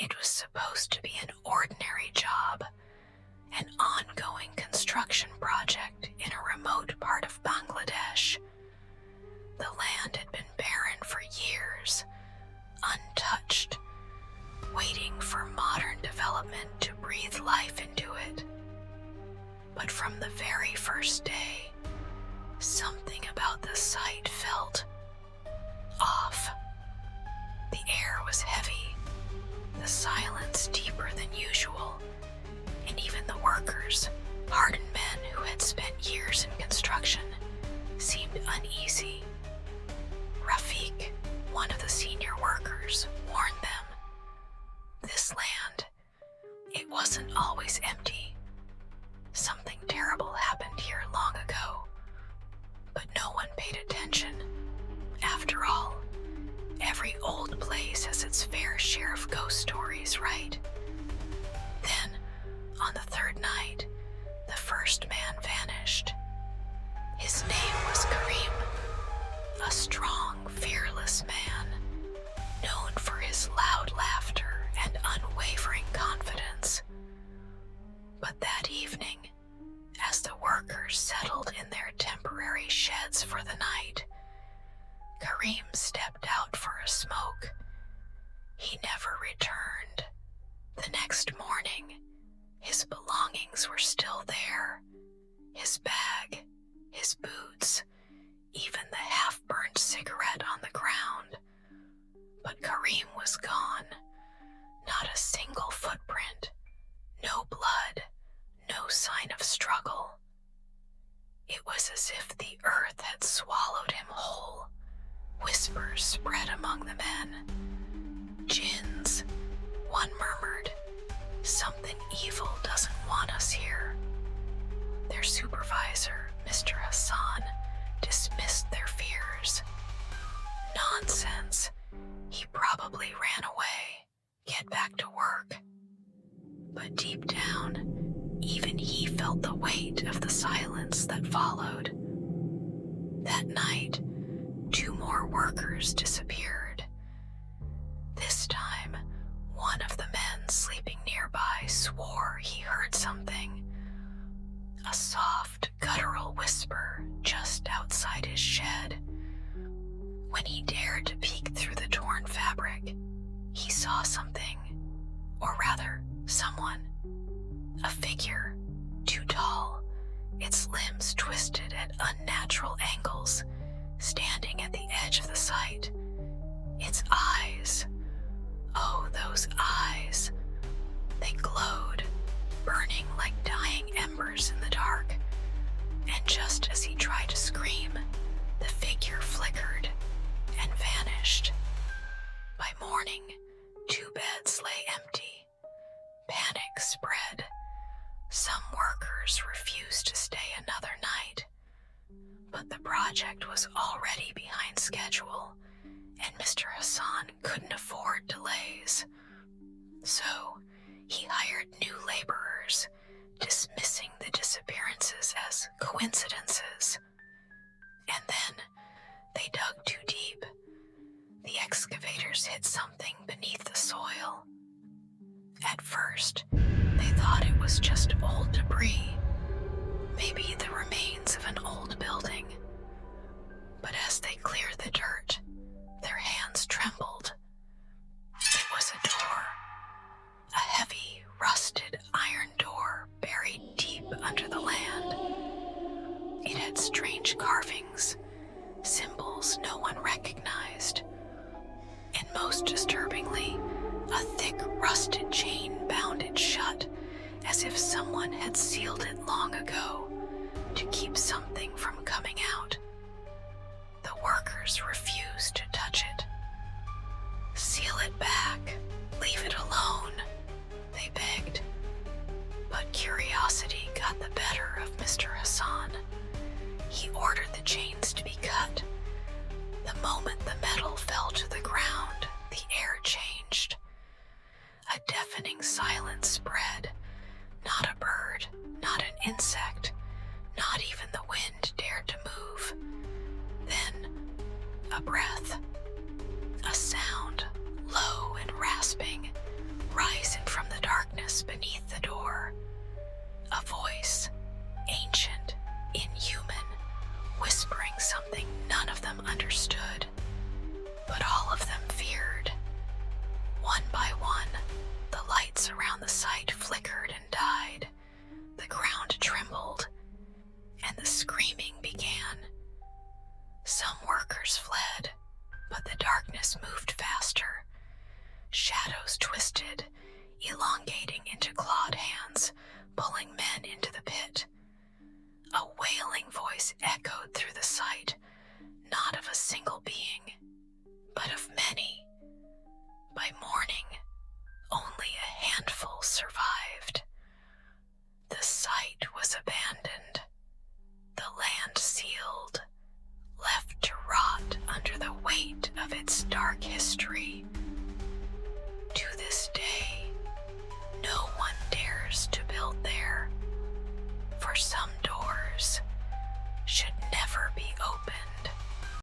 It was supposed to be an ordinary job, an ongoing construction project in a remote part of Bangladesh. The land had been barren for years, untouched, waiting for modern development to breathe life into it. But from the very first day, something about the site felt off. The air was heavy, the silence deeper than usual, and even the workers, hardened men who had spent years in construction, seemed uneasy. Rafiq, one of the senior workers, warned them. This land, it wasn't always empty. Something terrible happened here long ago, but no one paid attention. After all, every old place has its fair share of ghost stories, right? Then, on the third night, the first man vanished. His name was Karim, a strong, fearless man, known for his loud laughter and unwavering confidence. But that evening, as the workers settled in their temporary sheds for the night, Karim stepped out for a smoke. He never returned. The next morning, his belongings were still there. His bag, his boots, even the half-burned cigarette on the ground. But Karim was gone. Not a single footprint. No blood. No sign of struggle. It was as if the earth had swallowed him whole. Whispers spread among the men. Jinns, one murmured. Something evil doesn't want us here. Their supervisor, Mr. Hassan, dismissed their fears. Nonsense. He probably ran away. Get back to work. But deep down, even he felt the weight of the silence that followed. That night, 2 more workers disappeared. This time, one of the men sleeping nearby swore he heard something. A soft, guttural whisper just outside his shed. When he dared to peek through the torn fabric, he saw something, or rather, someone. A figure, too tall, its limbs twisted at unnatural angles, standing at the edge of the site. Its eyes, oh, those eyes, they glowed, burning like dying embers in the dark. And just as he tried to scream, the figure flickered and vanished. By morning, 2 beds lay empty. Panic spread. Some workers refused to stay another night. But the project was already behind schedule, and Mr. Hassan couldn't afford delays. So, he hired new laborers, dismissing the disappearances as coincidences. And then, they dug too deep. The excavators hit something beneath the soil. At first, they thought it was just old debris, maybe the remains of an old building. But as they cleared the dirt, their hands trembled. It was a door, a heavy, rusted iron door buried deep under the land. It had strange carvings, symbols no one recognized, and most disturbingly, a thick, rusted chain bound it shut, as if someone had sealed it long ago to keep something from coming out. The workers refused to touch it. Seal it back, leave it alone, they begged. But curiosity got the better of Mr. Hassan. He ordered the chains to be cut. The moment the metal fell to the ground, the air changed. A deafening silence spread. Not a bird, not an insect, not even the wind dared to move. Then, a breath, a sound, low and rasping, lights around the site flickered and died, the ground trembled, and the screaming began. Some workers fled, but the darkness moved faster. Shadows twisted, elongating into clawed hands, pulling men into the pit. A wailing voice echoed through the site, not of a single being, but of many. By morning,